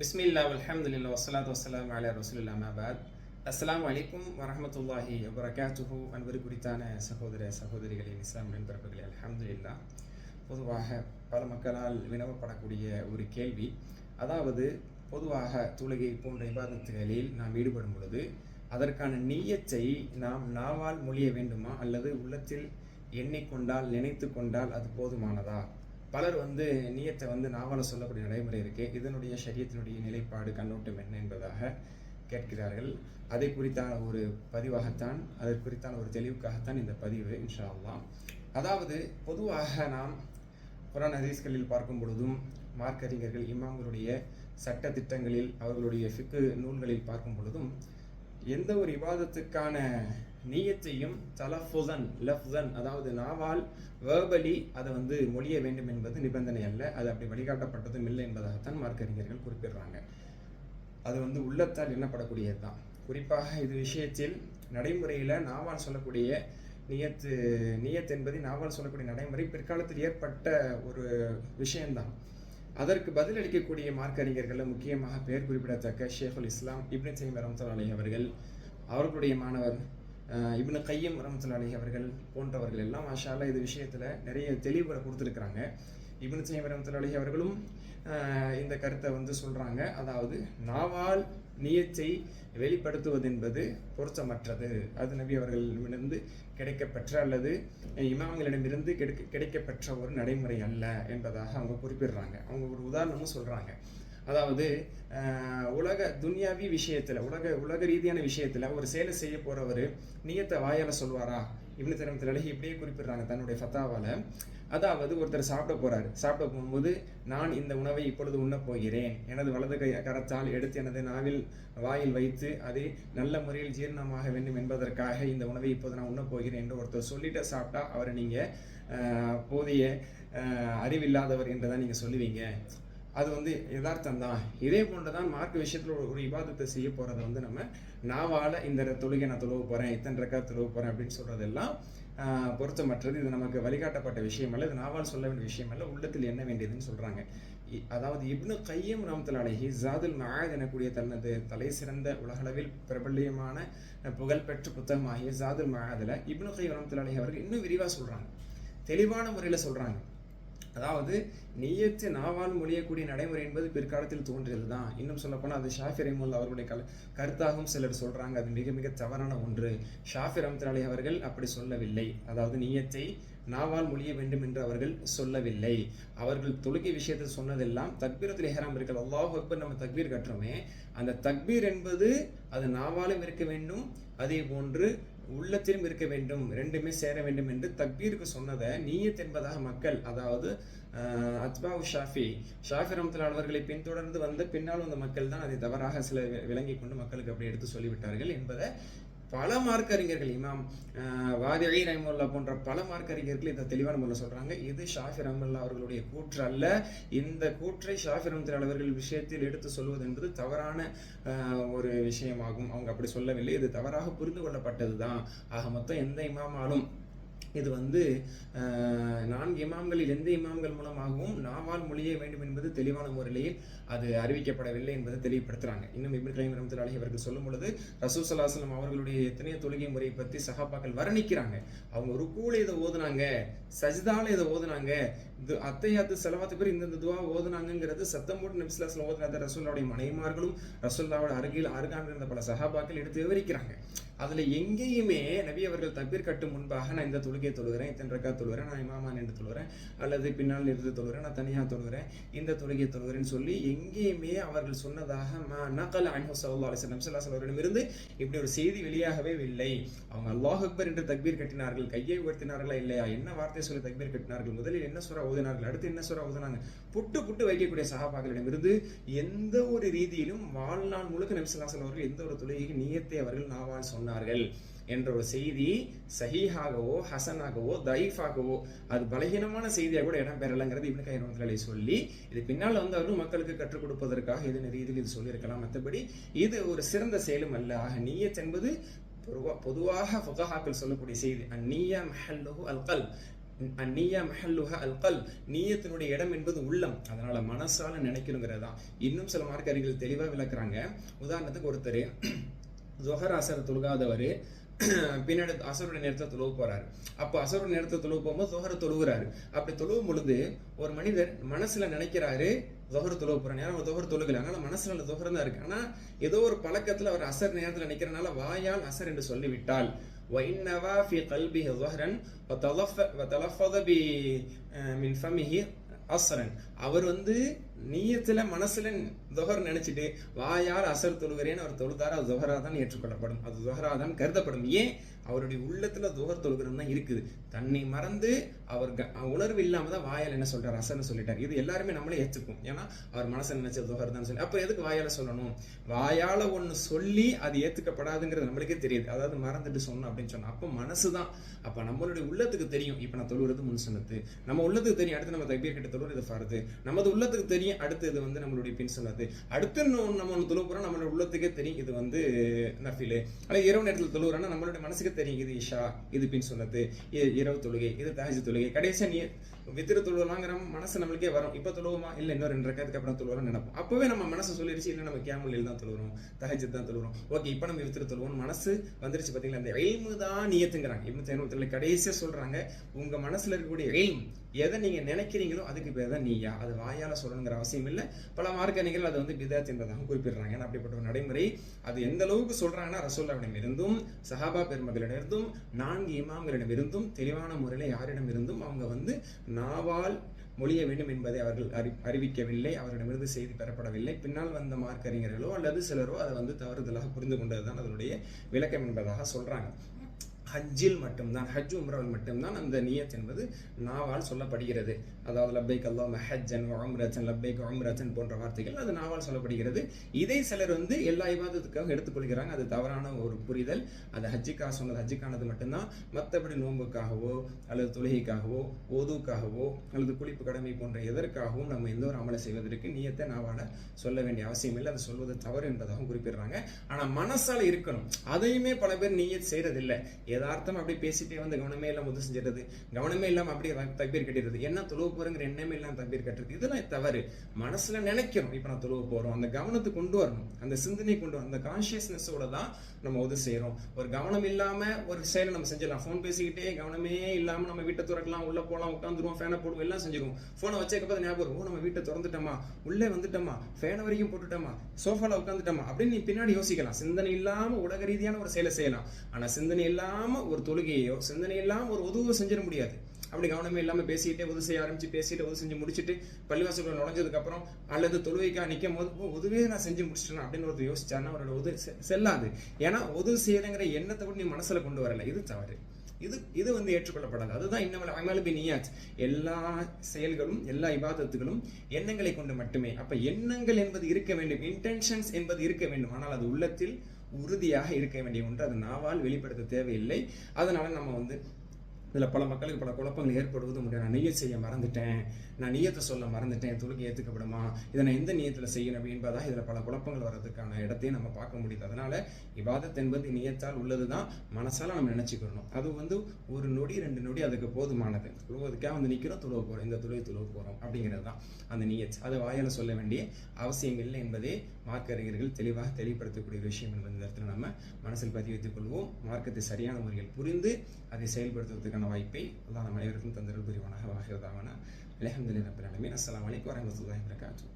பிஸ்மில்லா அல்ஹம்துலில்லாஹ் வஸ்ஸலாத்து வஸ்ஸலாமு அலா ரசூலில்லாஹ் அம்மா பஅத். அஸ்ஸலாமு அலைக்கும் வரஹ்மத்துல்லாஹி வபரகாத்துஹு. அன்பு குறித்தான சகோதர சகோதரிகளின் இஸ்லாம் நண்பர்களே, அல்ஹம்துலில்லாஹ். பொதுவாக பல மக்களால் வினவப்படக்கூடிய ஒரு கேள்வி, அதாவது பொதுவாக தொழுகை போன்ற இபாதத்துகளில் நாம் ஈடுபடும் பொழுது அதற்கான நிய்யத்தை நாம் நாவால் மொழிய வேண்டுமா அல்லது உள்ளத்தில் எண்ணிக்கொண்டால் நினைத்து கொண்டால் அது போதுமானதா? பலர் நியத்தை நாவால சொல்லக்கூடிய நடைமுறை இருக்கு. இதனுடைய ஷரியத்தினுடைய நிலைப்பாடு கண்ணோட்டம் என்ன என்பதாக கேட்கிறார்கள். அதை குறித்தான ஒரு பதிவாகத்தான், அதை குறித்தான ஒரு தெளிவுக்காகத்தான் இந்த பதிவு இன்ஷா அல்லாஹ். அதாவது பொதுவாக நாம் குர்ஆன் ஹதீஸ்களில் பார்க்கும் பொழுதும் மார்க்கறிஞர்கள் இமாம்களுடைய சட்ட திட்டங்களில் அவர்களுடைய ஃபிக்கு நூல்களில் பார்க்கும் பொழுதும் எந்த ஒரு இபாதத்துக்கான நீயத்தையும் தலஃபுசன் லஃப்சன், அதாவது நாவால் வேர்பலி அதை மொழிய வேண்டும் என்பது நிபந்தனை அல்ல. அது அப்படி வழிகாட்டப்பட்டதும் இல்லை என்பதாகத்தான் மார்க்கறிஞர்கள் குறிப்பிடுறாங்க. அது உள்ளத்தால் எண்ணப்படக்கூடியது தான். குறிப்பாக இது விஷயத்தில் நடைமுறையில் நாவால் சொல்லக்கூடிய நியத் என்பது நாவால் சொல்லக்கூடிய நடைமுறை பிற்காலத்தில் ஏற்பட்ட ஒரு விஷயம்தான். அதற்கு பதிலளிக்கக்கூடிய மார்க்கறிஞர்கள் முக்கியமாக பெயர் குறிப்பிடத்தக்க ஷேகுல் இஸ்லாம் இப்னு தைமிய்யா ரஹ்மத்துல்லாஹி அலைஹி அவர்கள், அவர்களுடைய மாணவர் இப்னு கையம் ரஹ்மத்துல்லாஹி அலைஹி அவர்கள் போன்றவர்கள் எல்லாம் மாஷா அல்லாஹ் இது விஷயத்தில் நிறைய தெளிவுகளை கொடுத்துருக்குறாங்க. இப்னு தைமிய்யா ரஹ்மத்துல்லாஹி அலைஹி அவர்களும் இந்த கருத்தை சொல்கிறாங்க. அதாவது நாவால் நியத்தை வெளிப்படுத்துவது என்பது பொருத்தமற்றது. அது நபி அவர்களிடமிருந்து கிடைக்கப்பெற்ற அல்லது இமாம்களிடமிருந்து கிடைக்கப்பெற்ற ஒரு நடைமுறை அல்ல என்பதாக அவங்க குறிப்பிடுறாங்க. அவங்க ஒரு உதாரணமும் சொல்கிறாங்க. அதாவது உலக துன்யாவி விஷயத்தில், உலக ரீதியான விஷயத்தில் ஒரு செயலை செய்ய போகிறவர் நியத்தை வாயால் சொல்வாரா? இப்னு தைமிய்யா அலைஹி இப்படியே குறிப்பிடுறாங்க தன்னுடைய ஃபத்தாவால். அதாவது ஒருத்தர் சாப்பிட போகும்போது, நான் இந்த உணவை இப்பொழுது உண்ணப் போகிறேன், எனது வலது கரத்தால் எடுத்து எனது வாயில் வைத்து அதை நல்ல முறையில் ஜீரணமாக வேண்டும் என்பதற்காக இந்த உணவை இப்போது நான் உண்ணப் போகிறேன் என்று ஒருத்தர் சொல்லிட்டு சாப்பிட்டா அவரை நீங்கள் போதிய அறிவில்லாதவர் என்றுதான் நீங்கள் சொல்லுவீங்க. அது யதார்த்தம் தான். இதே போன்றுதான் மார்க்க விஷயத்தில் ஒரு இபாதத்தை செய்ய போகிறத நம்ம நாவால் இந்த தொழுகை நான் தொழுவ போகிறேன், இத்தனை ரக்காத் தொழுவ போகிறேன் அப்படின்னு சொல்கிறதெல்லாம் பொருத்தமற்றது. இது நமக்கு வழிகாட்டப்பட்ட விஷயம் அல்ல, இது நாவால் சொல்ல வேண்டிய விஷயம் அல்ல, உள்ளத்தில் எண்ண வேண்டியதுன்னு சொல்கிறாங்க. அதாவது இப்னு கையம் ரஹ்மத்துல்லாஹி அலைஹி ஜாதுல் மஆத் எனக்கூடிய தனது தலை சிறந்த உலகளவில் பிரபல்யமான புகழ்பெற்ற புத்தகமாகிய ஜாதுல் மஆதில் இப்னு கையம் ரஹ்மத்துல்லாஹி அலைஹி அவர்கள் இன்னும் விரிவாக சொல்கிறாங்க, தெளிவான முறையில் சொல்கிறாங்க. அதாவது நியத்து நாவால் மொழியக்கூடிய நடைமுறை என்பது பிற்காலத்தில் தோன்றியது தான். இன்னும் சொல்லப்போனால் அது ஷாஃபி ரஹ்மத்துல்லாஹி அவர்களுடைய கருத்தாகவும் சிலர் சொல்கிறாங்க. அது மிக மிக தவறான ஒன்று. ஷாஃபி ரஹ்மத்துல்லாஹி அலைஹி அவர்கள் அப்படி சொல்லவில்லை. அதாவது நியத்தை நாவால் மொழிய வேண்டும் என்று அவர்கள் சொல்லவில்லை. அவர்கள் தொழுகை விஷயத்தில் சொன்னதெல்லாம் தக்பீரத்துல் இஹ்ராம் இருக்கிறது, அல்லாஹு அக்பர் நம்ம தக்பீர் கட்டுறோமே, அந்த தக்பீர் என்பது அது நாவாலும் இருக்க வேண்டும், அதே போன்று உள்ளத்திலும் இருக்க வேண்டும், ரெண்டுமே சேர வேண்டும் என்று தக்பீருக்கு சொன்னதை நீயத் என்பதாக மக்கள், அதாவது அத்பாவு ஷாஃபி ரஹ்மத்துல்லாஹி அவர்களை பின்தொடர்ந்து பின்னால் வந்த மக்கள் தான் அதை தவறாக சில விளங்கி கொண்டு மக்களுக்கு அப்படி எடுத்து சொல்லிவிட்டார்கள் என்பதை பல மார்க்கறிஞர்கள், இமாம் வாதிஇ ரஹ்மத்துல்லாஹி போன்ற பல மார்க்கறிஞர்கள் இதை தெளிவான முறையில் சொல்கிறாங்க. இது ஷாஃபி ரஹ்மத்துல்லாஹி அவர்களுடைய கூற்று அல்ல. இந்த கூற்றை ஷாஃபி ரஹ்மத்துல்லாஹி அவர்கள் விஷயத்தில் எடுத்து சொல்வது என்பது தவறான ஒரு விஷயமாகும். அவங்க அப்படி சொல்லவில்லை, இது தவறாக புரிந்து கொள்ளப்பட்டது தான். ஆக மொத்தம் எந்த இமாமாலும் இது 4 இமாம்களில் எந்த இமாம்கள் மூலமாகவும் நாவால் மொழிய வேண்டும் என்பது தெளிவான முறையில் அது அறிவிக்கப்படவில்லை என்பதை தெளிவுபடுத்துகிறாங்க. இன்னும் இப்னு கையம் ரஹ்மத்துல்லாஹி அலைஹி அவர்கள் சொல்லும் பொழுது ரசூல் ஸல்லல்லாஹு அலைஹி வஸல்லம் அவர்களுடைய எத்தனையோ தொழுகை முறையை பற்றி சஹாபாக்கள் வர்ணிக்கிறாங்க. அவங்க ருக்கூல இதை ஓதுனாங்க, சஜ்தால இதை ஓதுனாங்க, இது அத்தையாத்து செலவாத்து பேர் இந்த துவா ஓதுனாங்கிறது சத்தம் போட்டு நபி ஸல்லல்லாஹு அலைஹி வஸல்லம் ஓதுனாத ரசூலுடைய மனைவிமார்களும் ரசூலுல்லாஹ்வோட அருகாமையில் இருந்த பல சஹாபாக்கள் எடுத்து விவரிக்கிறாங்க. அதில் எங்கேயுமே நபி அவர்கள் தக்பீர் கட்டும் முன்பாக நான் இந்த தொழுகையை தொழுகிறேன், இத்தனை ரக்காத் தொழுகிறேன், நான் இமாமா நின்று தொழுகிறேன், அல்லது பின்னால் இருந்து தொழுகிறேன், நான் தனியாக தொழுகிறேன், இந்த தொழுகையை தொழுகிறேன்னு சொல்லி எங்கேயுமே அவர்கள் சொன்னதாக நகல் அன்ஹு ஸல்லல்லாஹு அலைஹி வஸல்லம் அவர்களிடமிருந்து இப்படி ஒரு செய்தி வெளியாகவே இல்லை. அவங்க அல்லாஹ் அக்பர் என்று தக்பீர் கட்டினார்கள், கையை உயர்த்தினார்களா இல்லையா, என்ன வார்த்தை சொல்லி தக்பீர் கட்டினார்கள், முதலில் என்ன சூரா ஓதினார்கள், அடுத்து என்ன சூரா ஓதினாங்க, புட்டு வைக்கக்கூடிய சஹாபாக்களிடமிருந்து எந்த ஒரு ரீதியிலும் வாழ்நாள் முழுக்க நபி ஸல்லல்லாஹு அலைஹி வஸல்லம் அவர்கள் எந்த ஒரு தொழுகைக்கு நியத்தை அவர்கள் நாவால் சொன்னார்கள் என்ற ஒரு செய்தி சஹீஹாகவோ ஹசனாகவோ தைஃபாகவோ அது பலகீனமான செய்தியாக கூட இடம்பெறலைங்கிறது இப்னு கையம் ரஹ்மத்துல்லாஹி அலைஹி சொல்லி இது பின்னால் அவர்கள் மக்களுக்கு கற்றுக் கொடுப்பதற்காக இதன் ரீதியில் இது சொல்லியிருக்கலாம். மற்றபடி இது ஒரு சிறந்த செயலும் அல்ல. ஆக நியத் என்பது பொதுவாக ஃபுகஹாக்கள் சொல்லக்கூடிய செய்தி, அந்நியா மஹல்லுஹு அல் கல்ப், அந்நியா மஹல்லுஹா அல்கல், நீயத்தினுடைய இடம் என்பது உள்ளம். அதனால மனசால நினைக்கணுங்கிறது தான். இன்னும் சில மார்க்கறிஞர்கள் தெளிவா விளக்குறாங்க. உதாரணத்துக்கு ஒருத்தர் ஜொஹர் அசர் தொழுகாதவர் பின்னாடி அசருடைய நேரத்தை தொழுவ போறாரு. அப்போ அசருடைய நேரத்தை தொழுவ போகும்போது ஜொஹரை தொழுகிறாரு. அப்படி தொழுவும் பொழுது ஒரு மனிதர் மனசுல நினைக்கிறாரு ஜொஹர் தொழுவ போறாரு. யாரும் ஜொஹர் தொழுகல, அதனால மனசுல ஜொஹர் தான் இருக்கு. ஆனா ஏதோ ஒரு பழக்கத்துல அவர் அசர் நேரத்தில் நினைக்கிறனால வாயால் அசர் என்று சொல்லிவிட்டால் وَإِنَّوَا فِي قَلْبِهِ ظَهْرًا وَتَلَفَّظَ مِنْ فَمِهِ அஸ்ரன், அவர் நீயத்துல மனசுல ஜொஹர் நினைச்சிட்டு வாயால் அசர் தொழுகிறேன்னு அவர் தொழுதாரு, அது ஜொஹரா தான் ஏற்றுக்கொள்ளப்படும், அது ஜொஹரா தான் கருதப்படும். ஏன்? அவருடைய உள்ளத்துல ஜொஹர் தொழுகிறது தான் இருக்குது. தன்னை மறந்து அவர் உணர்வு இல்லாம தான் வாயால் என்ன சொல்றாரு, அசர்னு சொல்லிட்டாரு. இது எல்லாருமே நம்மளே ஏற்றுக்கும். ஏன்னா அவர் மனசை நினைச்ச ஜொஹர் தான் சொல்லி. அப்ப எதுக்கு வாயால சொல்லணும்? வாயால ஒண்ணு சொல்லி அது ஏத்துக்கப்படாதுங்கிறது நம்மளுக்கே தெரியுது. அதாவது மறந்துட்டு சொன்னோம் அப்படின்னு சொன்னா அப்ப மனசுதான். அப்ப நம்மளுடைய உள்ளத்துக்கு தெரியும், இப்ப நான் தொழுகிறது முன் சுன்னத்து, நம்ம உள்ளத்துக்கு தெரியும் அடுத்து நம்ம தக்பீர் கிட்ட தொழுவது இது ஃபர்து, நமது உள்ளத்துக்கு தெரியும் அடுத்து இது நம்மளுடைய பின் சுன்னத்து, அடுத்து நம்ம ஒன்று தொழுவ போறோம் நம்மளுடைய உள்ளத்துக்கே தெரியும் இது நஃபிலு. ஆனால் இரவு நேரத்தில் தொழுகிறோன்னா நம்மளுடைய மனசுக்கு தெரியும் இது இஷா, இது பின் சுன்னத்து, இரவு தொழுகை, இது தஹஜ்ஜுத் தொழுகை. கடைசியா நீ வித்திர தொழுவலாங்கிற மனசு நம்மளுக்கே வரும். இப்ப தொழுவோமா இல்ல இன்னும் 2 ரக்காத்துக்கு அப்புறம் தொழுவோம் நினைப்போம். அப்பவே நம்ம மனசு சொல்லிருச்சு இல்ல நம்ம கியாமுல் தான் தொழுகிறோம், தஹஜ்ஜுத் தான் தொழுகிறோம். ஓகே இப்ப நம்ம வித்திர தொழுவோம் மனசு வந்துருச்சு. பாத்தீங்களா? அந்த இல்மு தான் நியத்துங்கிறாங்க. இப்னு தைமிய்யா கடைசியா சொல்றாங்க, உங்க மனசுல இருக்கக்கூடிய இல்ம் எதை நீங்க நினைக்கிறீங்களோ அதுக்கு பேர் தான் நீயா. அது வாயால சொல்லணுங்கிற அவசியம் இல்லை. பல மார்க்கறிஞர்கள் அது பிதஅத் என்பதாக குறிப்பிடுறாங்க. ஏன்னா அப்படிப்பட்ட ஒரு நடைமுறை அது எந்த அளவுக்கு சொல்றாங்கன்னா ரசூலுல்லாஹ்விடம் இருந்தும் சஹாபா பெருமக்களிடமிருந்தும் 4 இமாம்களிடமிருந்தும் தெளிவான முறையில் யாரிடம் இருந்தும் அவங்க நாவால் மொழிய வேண்டும் என்பதை அவர்கள் அறிவிக்கவில்லை, அவரிடமிருந்து செய்தி பெறப்படவில்லை. பின்னால் வந்த மார்க்கறிஞர்களோ அல்லது சிலரோ அதை தவறுதலாக புரிந்து கொண்டதுதான் அதனுடைய விளக்கம் என்பதாக சொல்றாங்க. ஹஜ்ஜில் மட்டும்தான், ஹஜ் உம்ராவில் மட்டும்தான் அந்த நியத் என்பது நாவால் சொல்லப்படுகிறது. அதாவது லப்பைக் அல்லாஹும்ம ஹஜ்ஜன் வ உம்ரத்தன், லப்பைக் உம்ரத்தன் போன்ற வார்த்தைகள் அது நாவால் சொல்லப்படுகிறது. இதை சிலர் எல்லா இபாதத்துக்காக எடுத்துக்கொள்கிறாங்க. அது தவறான ஒரு புரிதல். அது ஹஜ்ஜுக்காக சொன்னது ஹஜ்ஜுக்கானது மட்டும்தான். மற்றபடி நோன்புக்காகவோ அல்லது தொழுகைக்காகவோ ஓதுக்காகவோ அல்லது குளிப்பு கடமை போன்ற எதற்காகவும் நம்ம எந்த ஒரு அமலை செய்வதற்கு நியத்தை நாவால சொல்ல வேண்டிய அவசியம் இல்லை. அது சொல்வது தவறு என்பதாகவும் குறிப்பிடுறாங்க. ஆனா மனசால இருக்கணும். அதையுமே பல பேர் நியத் செய்யறதில்லை. யதார்த்தம் அப்படி பேசிட்டே கவனமே இல்லாம உது செஞ்சிருது, கவனமே இல்லாம அப்படியே தக்பீர் கட்டிடுறது, என்ன தொழுவ போறங்கிற எண்ணமே இல்லாம தக்பீர் கட்டுறது, இதெல்லாம் தவறு. மனசுல நினைக்கிறோம் இப்ப நான் தொழுவ போறோம், அந்த கவனத்தை கொண்டு வரணும், அந்த சிந்தனை கொண்டு வரணும், அந்த கான்சியஸ்னஸோட தான் நம்ம உது செய்யறோம். ஒரு கவனம் இல்லாம ஒரு செயலை நம்ம செஞ்சிடலாம். போன் பேசிக்கிட்டே கவனமே இல்லாம நம்ம வீட்டை திறக்கலாம், உள்ள போலாம், உட்காந்துருவோம், ஃபேனை போடுவோம், எல்லாம் செஞ்சிருவோம். போனை வச்சக்கப்ப ஞாபகம் நம்ம வீட்டை திறந்துட்டோமா, உள்ளே வந்துட்டோமா, ஃபேனை வரைக்கும் போட்டுட்டோமா, சோஃபால உட்காந்துட்டோமா அப்படின்னு நீ பின்னாடி யோசிக்கலாம். சிந்தனை இல்லாம உலக ரீதியான ஒரு செயலை செய்யலாம். ஆனா சிந்தனை இல்லாம ஒரு தொழுகையோ சிந்தனை இல்லாம ஒரு உதவு செஞ்சிட முடியாது. அப்படி கவனமே இல்லாம பேசிக்கிட்டே உதவு செய்ய ஆரம்பிச்சு பேசிட்டு உதவு செஞ்சு முடிச்சுட்டு பள்ளிவாசல்ல நுழைஞ்சதுக்கு அப்புறம் அல்லது தொழுகைக்காக நிற்கும் போது உதவே நான் செஞ்சு முடிச்சிட்டேன் அப்படின்னு ஒருத்தர் யோசிச்சாருன்னா அவரோட உதவி செல்லாது. ஏன்னா உதவு செய்யறங்கிற எண்ணத்தை கூட நீ மனசுல கொண்டு வரல, இது தவறு. இது ஏற்றுக்கொள்ளப்படாது. அதுதான் இன்னமல் அமலு பின்னியாத். எல்லா செயல்களும் எல்லா இபாதத்துகளும் எண்ணங்களை கொண்டு மட்டுமே. அப்ப எண்ணங்கள் என்பது இருக்க வேண்டும், இன்டென்ஷன்ஸ் என்பது இருக்க வேண்டும். ஆனால் அது உள்ளத்தில் உறுதியாக இருக்க வேண்டிய ஒன்று. அது நாவால் வெளிப்படுத்த தேவையில்லை. அதனால நம்ம இதில் பல மக்களுக்கு பல குழப்பங்கள் ஏற்படுவது முடியாது. நான் நியத் செய்ய மறந்துட்டேன், நான் நியத்தை சொல்ல மறந்துட்டேன், தொழுகை ஏற்றுக்கப்படுமா, இதை நான் எந்த நியத்தில் செய்யணும் என்பதாக இதில் பல குழப்பங்கள் வர்றதுக்கான இடத்தையும் நம்ம பார்க்க முடியுது. அதனால இபாதத் என்பது நியத்தால் உள்ளது தான், மனசால நம்ம நினைச்சுக்கணும். அது ஒரு நொடி 2 நொடி அதுக்கு போதுமானது. தொழுவதுக்காக நிற்கிறோம், தொழுவ போகிறோம், இந்த தொழுவ போகிறோம் அப்படிங்கிறது தான் அந்த நியத். அது வாயால் சொல்ல வேண்டிய அவசியம் இல்லை என்பதே மார்க்கறிஞர்கள் தெளிவாக தெளிவுபடுத்தக்கூடிய விஷயம் என்பது இந்த இடத்துல நம்ம மனசில் பதிவு வைத்துக் கொள்வோம். மார்க்கத்தை சரியான முறையில் புரிந்து அதை செயல்படுத்துவதற்கான வாய்ப்பை அல்லாஹ் நம்ம அனைவருக்கும் தந்தருள் புரிவானாக. வாஹிர் தாவானா அல்ஹம்துலில்லாஹி ரப்பில் ஆலமீன். அஸ்ஸலாமு அலைக்கும் வரஹ்மத்துல்லாஹி வபரகாத்துஹு.